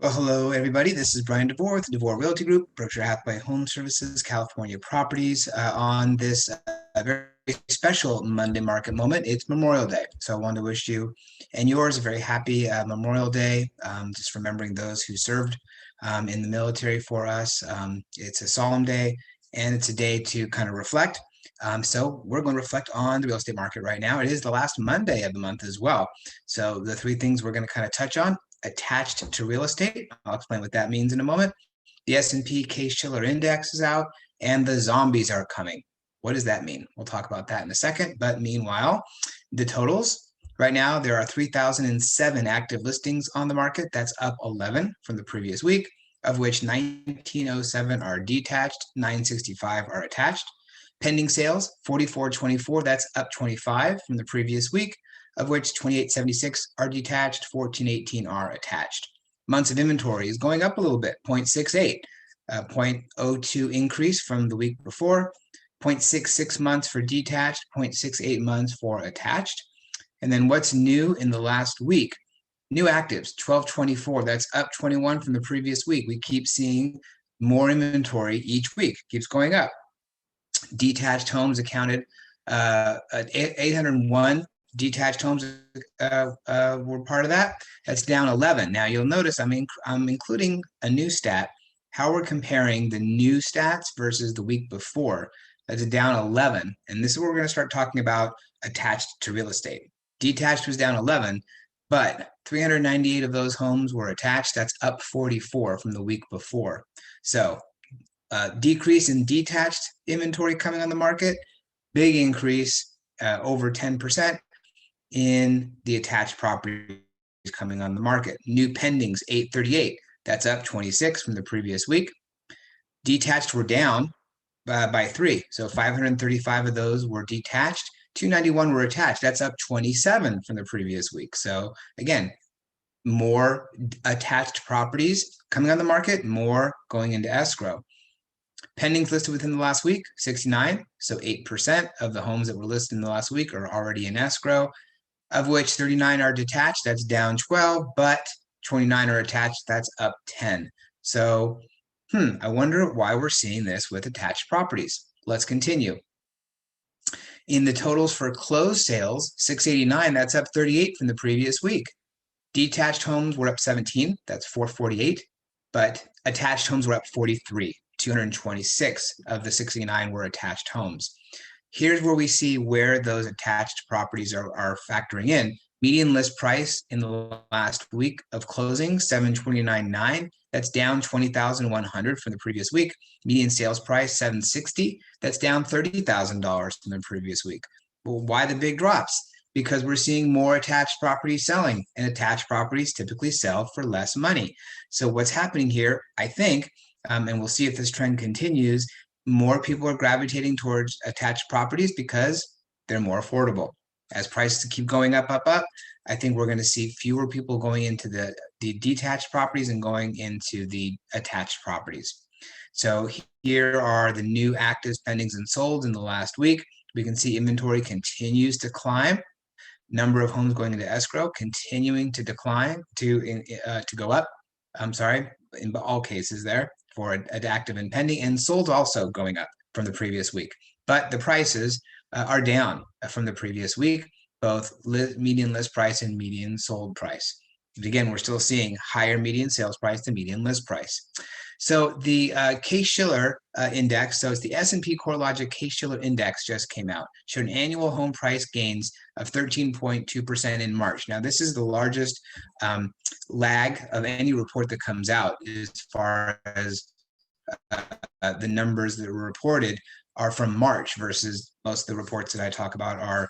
Well, hello, everybody. This is Bryan Devore with the Devore Realty Group, Berkshire Hathaway Home Services, California Properties. On this very special Monday market moment, it's Memorial Day. So I want to wish you and yours a very happy Memorial Day. Just remembering those who served in the military for us. It's a solemn day, and it's a day to kind of reflect. So we're going to reflect on the real estate market right now. It is the last Monday of the month as well. So the three things we're going to kind of touch on: attached to real estate. I'll explain what that means in a moment. The S&P Case-Shiller Index is out, and the zombies are coming. What does that mean? We'll talk about that in a second. But meanwhile, the totals. Right now, there are 3,007 active listings on the market. That's up 11 from the previous week, of which 1,907 are detached, 965 are attached. Pending sales, 4,424, that's up 25 from the previous week, of which 2,876 are detached, 1,418 are attached. Months of inventory is going up a little bit, 0.68, 0.02 increase from the week before, 0.66 months for detached, 0.68 months for attached. And then what's new in the last week? New actives, 1,224, that's up 21 from the previous week. We keep seeing more inventory each week, keeps going up. Detached homes accounted at 801 detached homes were part of that. That's down 11. Now you'll notice I'm including a new stat. How we're comparing the new stats versus the week before. That's down 11. And this is where we're going to start talking about attached to real estate. Detached was down 11, but 398 of those homes were attached. That's up 44 from the week before. So decrease in detached inventory coming on the market, big increase, over 10% in the attached properties coming on the market. New pendings, 838. That's up 26 from the previous week. Detached were down by 3. So 535 of those were detached. 291 were attached. That's up 27 from the previous week. So again, more attached properties coming on the market, more going into escrow. Pendings listed within the last week, 69. So 8% of the homes that were listed in the last week are already in escrow, of which 39 are detached. That's down 12, but 29 are attached. That's up 10. So, I wonder why we're seeing this with attached properties. Let's continue. In the totals for closed sales, 689, that's up 38 from the previous week. Detached homes were up 17, that's 448, but attached homes were up 43. 226 of the 69 were attached homes. Here's where we see where those attached properties are factoring in. Median list price in the last week of closing, $729,900. That's down $20,100 from the previous week. Median sales price, $760,000. That's down $30,000 from the previous week. Well, why the big drops? Because we're seeing more attached properties selling, and attached properties typically sell for less money. So what's happening here, I think, and we'll see if this trend continues, more people are gravitating towards attached properties because they're more affordable. As prices keep going up, I think we're going to see fewer people going into the detached properties and going into the attached properties. So here are the new actives, pendings, and solds in the last week. We can see inventory continues to climb. Number of homes going into escrow continuing to decline, to go up. I'm sorry, in all cases there for active and pending, and sold also going up from the previous week. But the prices are down from the previous week, both median list price and median sold price. But again, we're still seeing higher median sales price than median list price. So the Case-Shiller Index, so it's the S&P CoreLogic Case-Shiller Index just came out, showed an annual home price gains of 13.2% in March. Now, this is the largest lag of any report that comes out as far as the numbers that were reported are from March versus most of the reports that I talk about are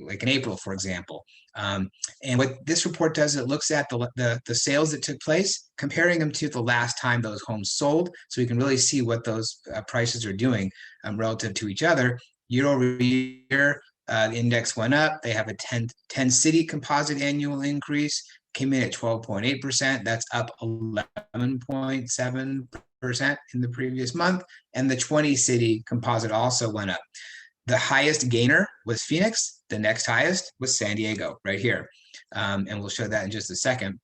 like in April, for example. And what this report does, it looks at the sales that took place, comparing them to the last time those homes sold, so we can really see what those prices are doing relative to each other. Year over year, the index went up. They have a 10 city composite annual increase, came in at 12.8%. That's up 11.7% in the previous month. And the 20 city composite also went up. The highest gainer was Phoenix. The next highest was San Diego right here. And we'll show that in just a second.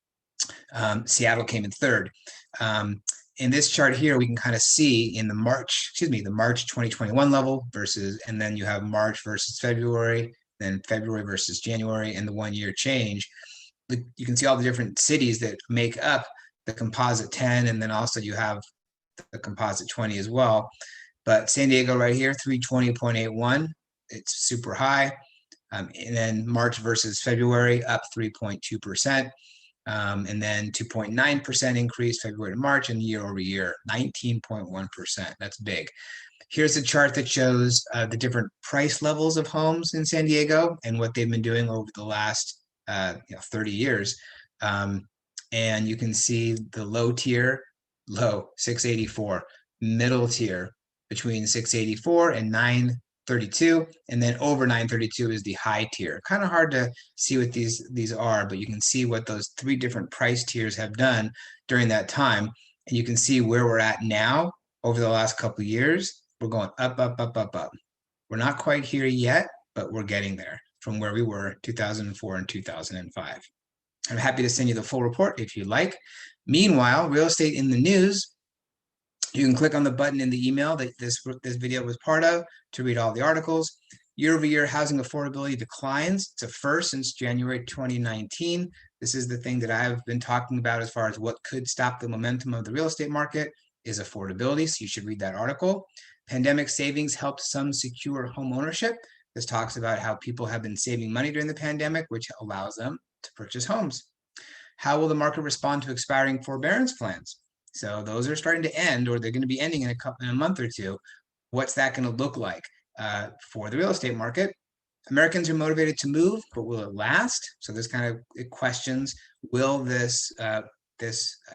Seattle came in third. In this chart here, we can kind of see in the March 2021 level versus, and then you have March versus February, then February versus January, and the 1 year change. You can see all the different cities that make up the composite 10, and then also you have the composite 20 as well. But San Diego right here, 320.81, it's super high. And then March versus February, up 3.2%. And then 2.9% increase February to March, and year over year, 19.1%. That's big. Here's a chart that shows the different price levels of homes in San Diego and what they've been doing over the last 30 years. And you can see the low tier, low 684, middle tier between 684 and 932, and then over 932 is the high tier. Kind of hard to see what these are, but you can see what those three different price tiers have done during that time, and you can see where we're at now over the last couple of years. We're going up, up, up, up, up. We're not quite here yet, but we're getting there from where we were 2004 and 2005. I'm happy to send you the full report if you like. Meanwhile, real estate in the news, you can click on the button in the email that this video was part of to read all the articles. Year over year housing affordability declines. It's a first since January 2019. This is the thing that I've been talking about as far as what could stop the momentum of the real estate market is affordability. So you should read that article. Pandemic savings helped some secure home ownership. This talks about how people have been saving money during the pandemic, which allows them to purchase homes. How will the market respond to expiring forbearance plans? So those are starting to end, or they're going to be ending in a month or two. What's that going to look like for the real estate market? Americans are motivated to move, but will it last? So this kind of questions, will this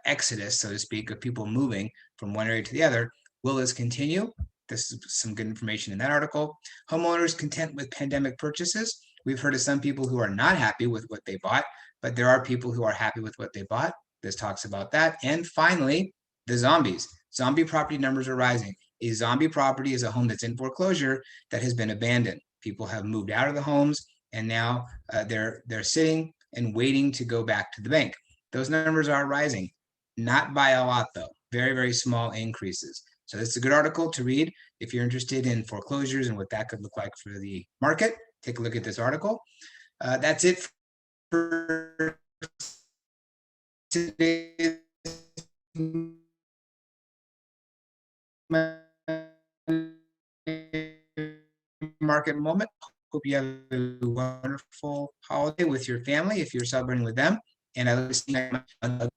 exodus, so to speak, of people moving from one area to the other, will this continue? This is some good information in that article. Homeowners content with pandemic purchases. We've heard of some people who are not happy with what they bought, but there are people who are happy with what they bought. This talks about that. And finally, the zombies. Zombie property numbers are rising. A zombie property is a home that's in foreclosure that has been abandoned. People have moved out of the homes, and now they're sitting and waiting to go back to the bank. Those numbers are rising, not by a lot though. Very, very small increases. So this is a good article to read if you're interested in foreclosures and what that could look like for the market. Take a look at this article. That's it for today's market moment. Hope you have a wonderful holiday with your family if you're celebrating with them. And I look forward to seeing you